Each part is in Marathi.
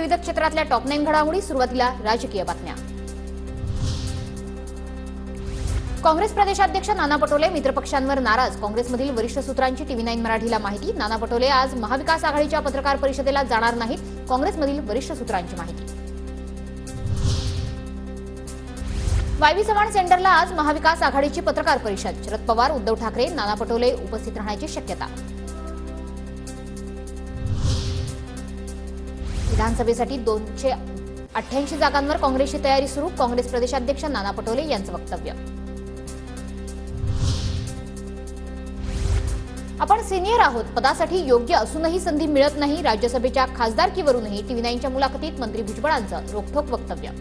विविध क्षेत्रातल्या टॉप 9 घडामोडी. सुरुवातीला राजकीय बातम्या. काँग्रेस प्रदेशाध्यक्ष नाना पटोले मित्रपक्षांवर नाराज. काँग्रेसमधील वरिष्ठ सूत्रांची टीव्ही 9 मराठीला माहिती. नाना पटोले आज महाविकास आघाडीच्या पत्रकार परिषदेला जाणार नाहीत. काँग्रेसमधील वरिष्ठ सूत्रांची माहिती. वायवी चव्हाण सेंटरला आज महाविकास आघाडीची पत्रकार परिषद. शरद पवार, उद्धव ठाकरे, नाना पटोले उपस्थित राहण्याची शक्यता. विधानसभेसाठी 288 जागांवर काँग्रेसची तयारी सुरू. काँग्रेस प्रदेशाध्यक्ष नाना पटोले यांचं वक्तव्य. आपण सिनियर आहोत, पदासाठी योग्य असूनही संधी मिळत नाही. राज्यसभेच्या खासदारकीवरूनही टीव्ही 9च्या मुलाखतीत मंत्री भुजबळांचं रोखठोक वक्तव्य.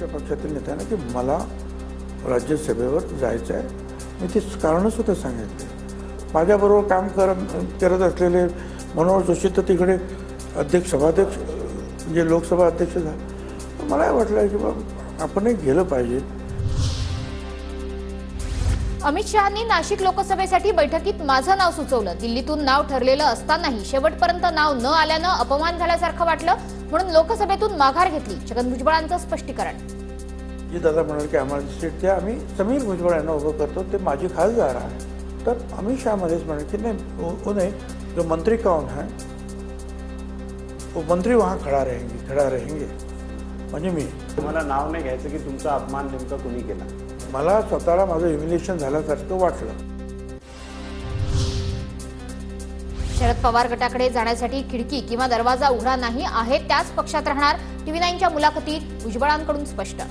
पक्षातील नेत्याने की मला राज्यसभेवर जायचं आहे. मी ते कारण सुद्धा सांगितले. माझ्याबरोबर काम करत असलेले मनोहर जोशी तर तिकडे सभाध्यक्ष म्हणजे लोकसभा अध्यक्ष झाले. मला वाटलं की बाबा आपणही गेलं पाहिजे. अमित शहांनी नाशिक लोकसभेसाठी बैठकीत माझं नाव सुचवलं. दिल्लीतून नाव ठरलेलं असतानाही शेवटपर्यंत नाव न आल्यानं अपमान झाल्यासारखं वाटलं, म्हणून लोकसभेतून माघार घेतली. छगन भुजबळांचं स्पष्टीकरण. जी दादा म्हणाल की आम्हाला सीट द्या, आम्ही समीर भुजबळ यांना उभं करतो, ते माझी खासदार आहे. तर अमित शहा मध्येच म्हणाल की नाही उन्हें जो मंत्री कौन है वो मंत्री वहाँ खड़ा रहेंगे. म्हणजे मी तुम्हाला नाव नाही घ्यायचं की तुमचा अपमान नेमका कुणी केला. मला स्वतःला माझं ह्युमिलेशन झाल्यासारखं वाटलं. शरद पवार गटाकडे जाण्यासाठी खिडकी किंवा दरवाजा उघडा नाही आहे, त्याच पक्षात राहणार. टीव्ही 9च्या मुलाखतीत भुजबळांकडून स्पष्ट.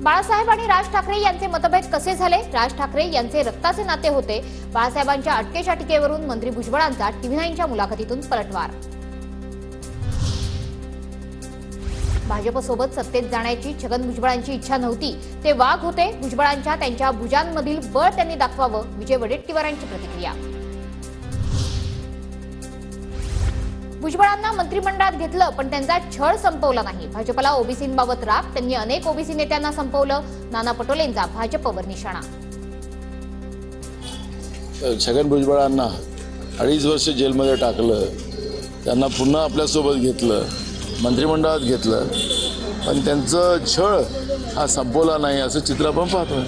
बाळासाहेब आणि राज ठाकरे यांचे मतभेद कसे झाले? राज ठाकरे यांचे रक्ताचे नाते होते. बाळासाहेबांच्या अटकेच्या टीकेवरून मंत्री भुजबळांचा टीव्ही 9च्या मुलाखतीतून पलटवार. भाजपसोबत सत्तेत जाण्याची छगन भुजबळांची इच्छा नव्हती, ते वाघ होते. भुजबळांच्या त्यांच्या भुजांमधील बळ त्यांनी दाखवावं. विजय वडेट्टीवारांची प्रतिक्रिया. भुजबळांना मंत्रिमंडळात घेतलं, पण त्यांचा छळ संपवला नाही. भाजपला ओबीसींबाबत राग, त्यांनी अनेक ओबीसी नेत्यांना संपवलं. नाना पटोलेंचा भाजपवर निशाणा. छगन भुजबळांना 2.5 वर्ष जेलमध्ये टाकलं, त्यांना पुन्हा आपल्यासोबत घेतलं, मंत्रिमंडळात घेतलं, पण त्यांचं छळ हा संपवला नाही, असं चित्र आपण पाहतोय.